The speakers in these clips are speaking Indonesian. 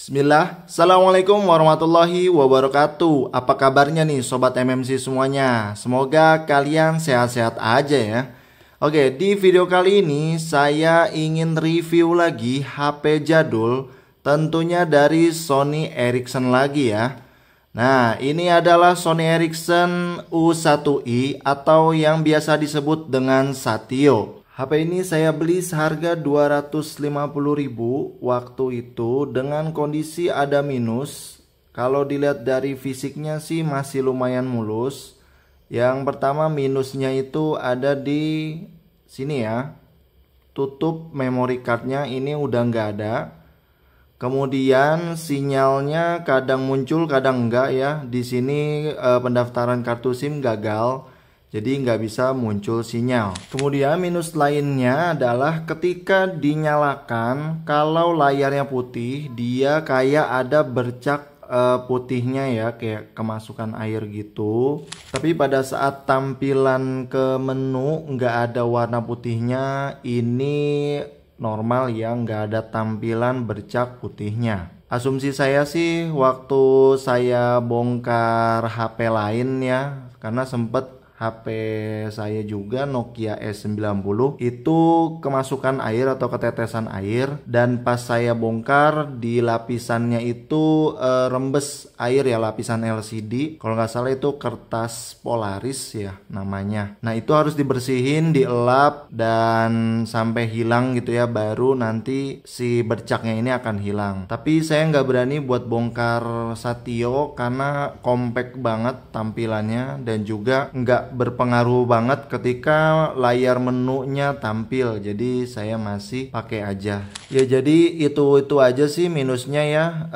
Bismillah, Assalamualaikum warahmatullahi wabarakatuh. Apa kabarnya nih Sobat MMC semuanya? Semoga kalian sehat-sehat aja ya. Oke, di video kali ini saya ingin review lagi HP jadul, tentunya dari Sony Ericsson lagi ya. Nah, ini adalah Sony Ericsson U1i atau yang biasa disebut dengan Satio. HP ini saya beli seharga 250.000 waktu itu dengan kondisi ada minus. Kalau dilihat dari fisiknya sih masih lumayan mulus. Yang pertama minusnya itu ada di sini ya. Tutup memory cardnya ini udah nggak ada. Kemudian sinyalnya kadang muncul kadang enggak ya. Di sini pendaftaran kartu SIM gagal. Jadi nggak bisa muncul sinyal. Kemudian minus lainnya adalah ketika dinyalakan, kalau layarnya putih, dia kayak ada bercak putihnya ya, kayak kemasukan air gitu. Tapi pada saat tampilan ke menu nggak ada warna putihnya, ini normal ya, nggak ada tampilan bercak putihnya. Asumsi saya sih waktu saya bongkar HP lain ya, karena sempet HP saya juga Nokia S90 itu kemasukan air atau ketetesan air, dan pas saya bongkar di lapisannya itu rembes air ya, lapisan LCD kalau nggak salah itu kertas Polaris ya namanya. Nah itu harus dibersihin, dielap dan sampai hilang gitu ya, baru nanti si bercaknya ini akan hilang. Tapi saya nggak berani buat bongkar Satio karena compact banget tampilannya dan juga nggak berpengaruh banget ketika layar menunya tampil, jadi saya masih pakai aja ya. Jadi itu aja sih minusnya ya,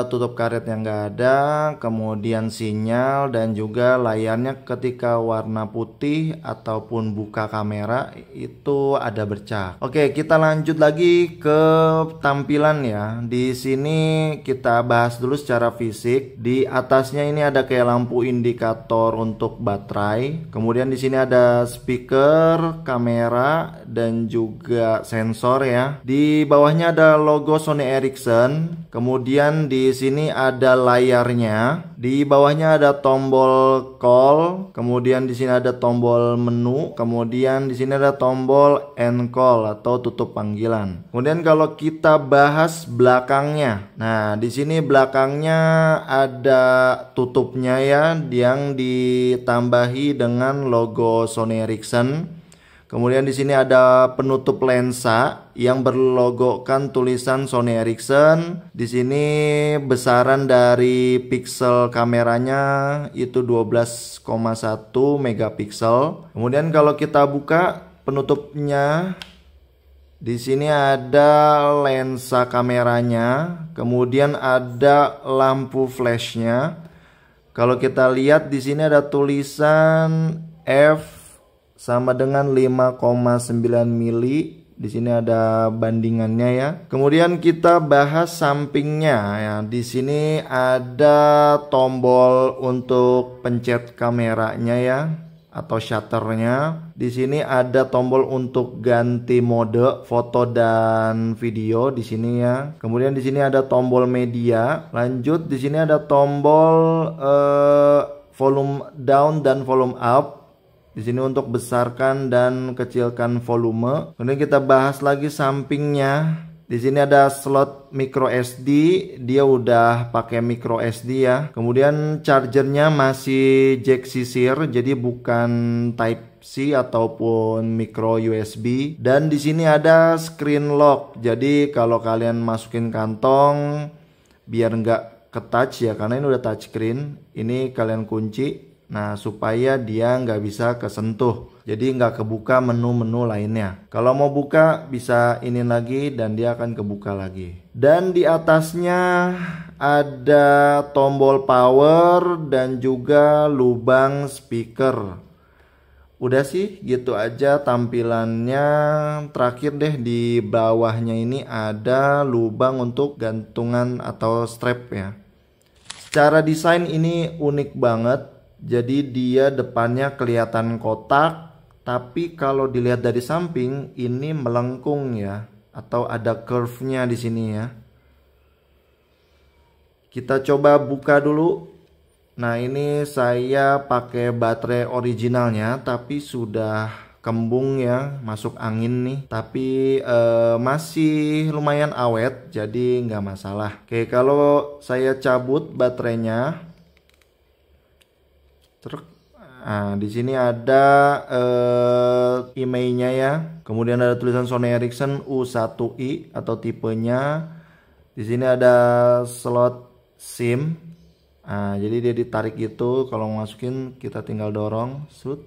tutup karet yang nggak ada, kemudian sinyal dan juga layarnya ketika warna putih ataupun buka kamera itu ada bercak. Oke, kita lanjut lagi ke tampilan ya. Di sini kita bahas dulu secara fisik. Di atasnya ini ada kayak lampu indikator untuk baterai. Kemudian di sini ada speaker, kamera, dan juga sensor ya. Di bawahnya ada logo Sony Ericsson. Kemudian di sini ada layarnya. Di bawahnya ada tombol call. Kemudian di sini ada tombol menu. Kemudian di sini ada tombol end call atau tutup panggilan. Kemudian kalau kita bahas belakangnya. Nah, di sini belakangnya ada tutupnya ya, yang ditambahi dengan logo Sony Ericsson. Kemudian di sini ada penutup lensa yang berlogokan tulisan Sony Ericsson. Di sini besaran dari pixel kameranya itu 12,1 megapiksel. Kemudian kalau kita buka penutupnya, di sini ada lensa kameranya, kemudian ada lampu flashnya. Kalau kita lihat di sini ada tulisan f sama dengan 5,9 mili. Di sini ada bandingannya ya. Kemudian kita bahas sampingnya ya. Di sini ada tombol untuk pencet kameranya ya, atau shutternya. Di sini ada tombol untuk ganti mode foto dan video di sini ya. Kemudian di sini ada tombol media. Lanjut di sini ada tombol volume down dan volume up. Di sini untuk besarkan dan kecilkan volume. Kemudian kita bahas lagi sampingnya. Di sini ada slot micro SD, dia udah pakai micro SD ya. Kemudian chargernya masih jack sisir, jadi bukan Type C ataupun micro USB. Dan di sini ada screen lock. Jadi kalau kalian masukin kantong biar nggak ke touch ya, karena ini udah touch screen. Ini kalian kunci. Nah, supaya dia nggak bisa kesentuh, jadi nggak kebuka menu-menu lainnya. Kalau mau buka bisa ini lagi dan dia akan kebuka lagi. Dan di atasnya ada tombol power dan juga lubang speaker. Udah sih gitu aja tampilannya. Terakhir deh di bawahnya ini ada lubang untuk gantungan atau strap ya. Secara desain ini unik banget. Jadi dia depannya kelihatan kotak, tapi kalau dilihat dari samping ini melengkung ya, atau ada curve-nya di sini ya. Kita coba buka dulu. Nah, ini saya pakai baterai originalnya, tapi sudah kembung ya, masuk angin nih. Tapi masih lumayan awet, jadi nggak masalah. Oke, kalau saya cabut baterainya, nah, di sini ada IMEI-nya ya. Kemudian ada tulisan Sony Ericsson U1i atau tipenya. Di sini ada slot SIM. Nah, jadi dia ditarik gitu, kalau masukin kita tinggal dorong, shoot.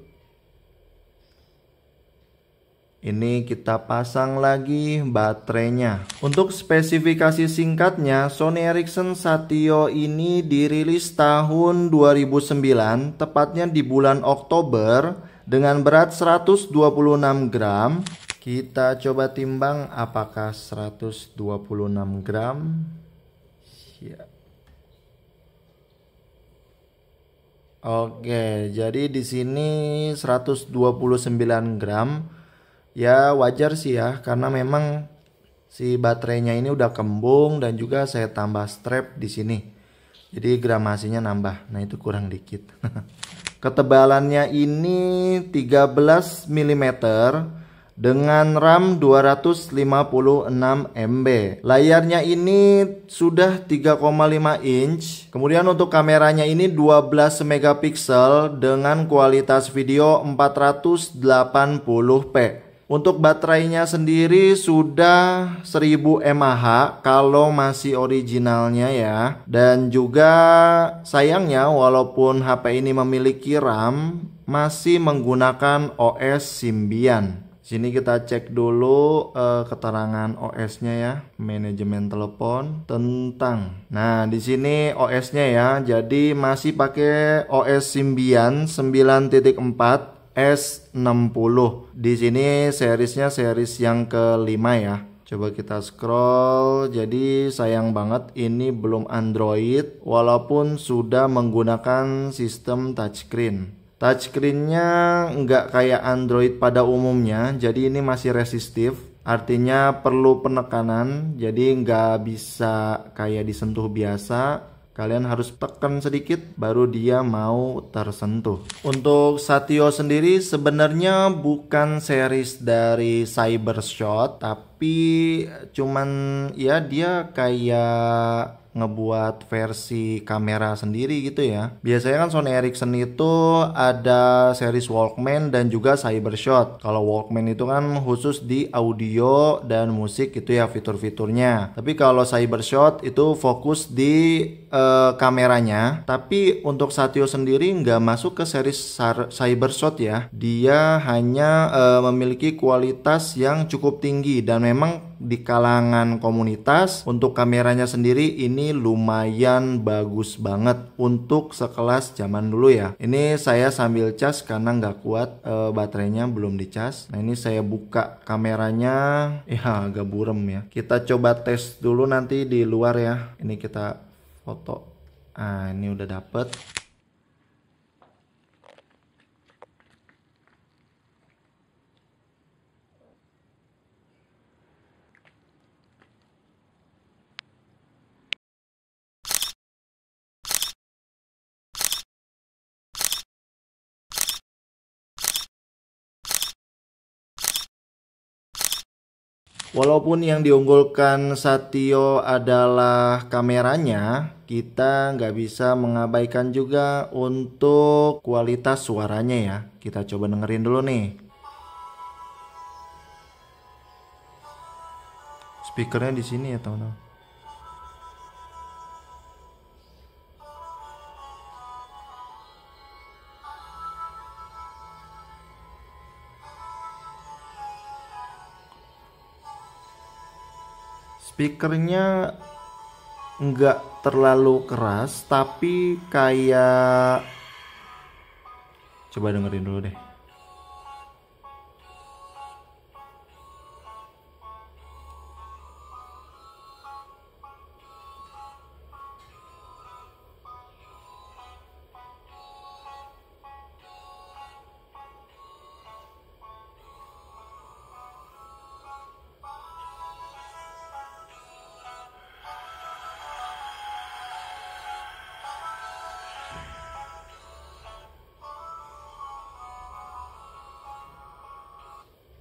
Ini kita pasang lagi baterainya. Untuk spesifikasi singkatnya, Sony Ericsson Satio ini dirilis tahun 2009, tepatnya di bulan Oktober, dengan berat 126 gram. Kita coba timbang apakah 126 gram. Ya. Oke, jadi di sini 129 gram. Ya wajar sih ya, karena memang si baterainya ini udah kembung dan juga saya tambah strap di sini. Jadi gramasinya nambah. Nah, itu kurang dikit. Ketebalannya ini 13 mm dengan RAM 256 MB. Layarnya ini sudah 3,5 inch. Kemudian untuk kameranya ini 12 megapiksel dengan kualitas video 480p. Untuk baterainya sendiri sudah 1000 mAh kalau masih originalnya ya. Dan juga sayangnya walaupun HP ini memiliki RAM, masih menggunakan OS Symbian. Sini kita cek dulu keterangan OS-nya ya, manajemen telepon tentang. Nah, di sini OS-nya ya. Jadi masih pakai OS Symbian 9.4 S60. Di sini seriesnya series yang kelima ya. Coba kita scroll. Jadi sayang banget ini belum Android walaupun sudah menggunakan sistem touchscreen. Touchscreen-nya nggak kayak Android pada umumnya, jadi ini masih resistif. Artinya perlu penekanan, jadi nggak bisa kayak disentuh biasa. Kalian harus tekan sedikit baru dia mau tersentuh. Untuk Satio sendiri sebenarnya bukan series dari Cybershot, tapi cuman ya dia kayak ngebuat versi kamera sendiri gitu ya. Biasanya kan Sony Ericsson itu ada series Walkman dan juga Cybershot. Kalau Walkman itu kan khusus di audio dan musik gitu ya fitur-fiturnya. Tapi kalau Cybershot itu fokus di kameranya. Tapi untuk Satio sendiri nggak masuk ke series Cybershot ya. Dia hanya memiliki kualitas yang cukup tinggi dan memang di kalangan komunitas untuk kameranya sendiri ini lumayan bagus banget untuk sekelas zaman dulu ya. Ini saya sambil cas karena nggak kuat baterainya belum dicas. Nah, ini saya buka kameranya, ya agak burem ya. Kita coba tes dulu nanti di luar ya. Ini kita foto. Nah, ini udah dapet. Walaupun yang diunggulkan Satio adalah kameranya, kita nggak bisa mengabaikan juga untuk kualitas suaranya ya. Kita coba dengerin dulu nih. Speakernya di sini ya teman-teman. Speakernya nggak terlalu keras, tapi kayak, coba dengerin dulu deh.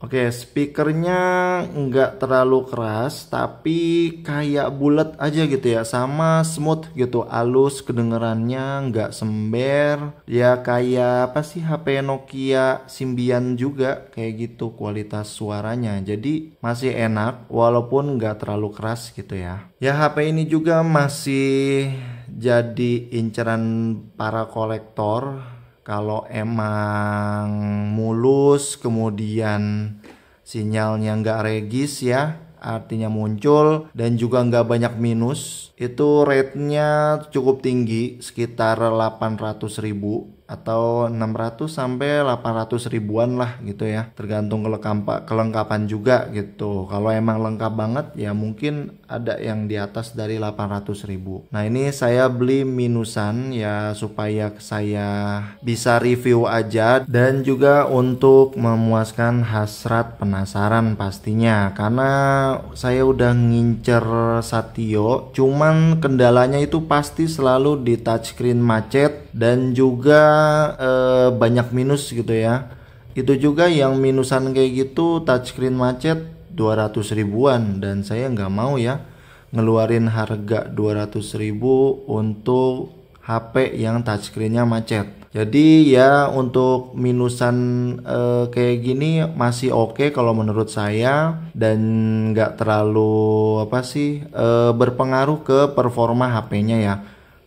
Oke, speakernya nggak terlalu keras, tapi kayak bulat aja gitu ya, sama smooth gitu, halus kedengerannya, nggak sember. Ya kayak apa sih, HP Nokia Symbian juga kayak gitu kualitas suaranya. Jadi masih enak walaupun nggak terlalu keras gitu ya. Ya HP ini juga masih jadi inceran para kolektor. Kalau emang mulus kemudian sinyalnya nggak regis ya, artinya muncul dan juga nggak banyak minus, itu rate-nya cukup tinggi, sekitar 800.000 atau 600 sampai 800 ribuan lah gitu ya, tergantung kelengkapan juga gitu. Kalau emang lengkap banget ya mungkin ada yang di atas dari 800.000. Nah ini saya beli minusan ya supaya saya bisa review aja dan juga untuk memuaskan hasrat penasaran pastinya, karena saya udah ngincer Satio, cuman kendalanya itu pasti selalu di touchscreen macet dan juga banyak minus gitu ya. Itu juga yang minusan kayak gitu touchscreen macet 200 ribuan, dan saya nggak mau ya ngeluarin harga 200 ribu untuk HP yang touchscreennya macet. Jadi ya untuk minusan kayak gini masih oke kalau menurut saya, dan nggak terlalu apa sih berpengaruh ke performa HP-nya ya.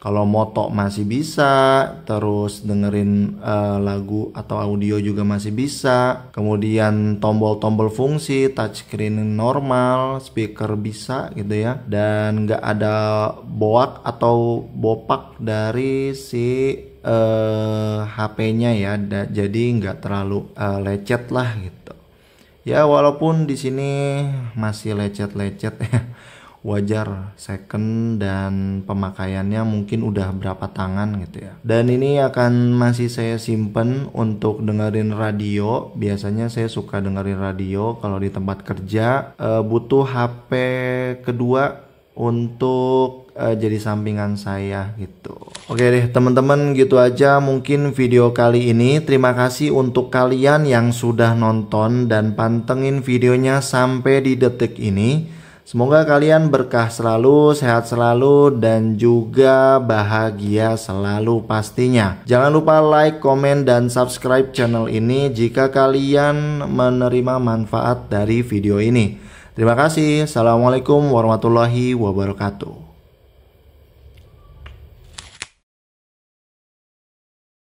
Kalau moto masih bisa, terus dengerin lagu atau audio juga masih bisa. Kemudian tombol-tombol fungsi, touchscreen normal, speaker bisa gitu ya. Dan nggak ada boak atau bopak dari si HP-nya ya. Jadi nggak terlalu lecet lah gitu. Ya walaupun di sini masih lecet-lecet ya. Wajar, second dan pemakaiannya mungkin udah berapa tangan gitu ya. Dan ini akan masih saya simpen untuk dengerin radio. Biasanya saya suka dengerin radio kalau di tempat kerja. Butuh HP kedua untuk jadi sampingan saya gitu. Oke deh teman-teman, gitu aja mungkin video kali ini. Terima kasih untuk kalian yang sudah nonton dan pantengin videonya sampai di detik ini. Semoga kalian berkah selalu, sehat selalu, dan juga bahagia selalu pastinya. Jangan lupa like, komen, dan subscribe channel ini jika kalian menerima manfaat dari video ini. Terima kasih. Assalamualaikum warahmatullahi wabarakatuh.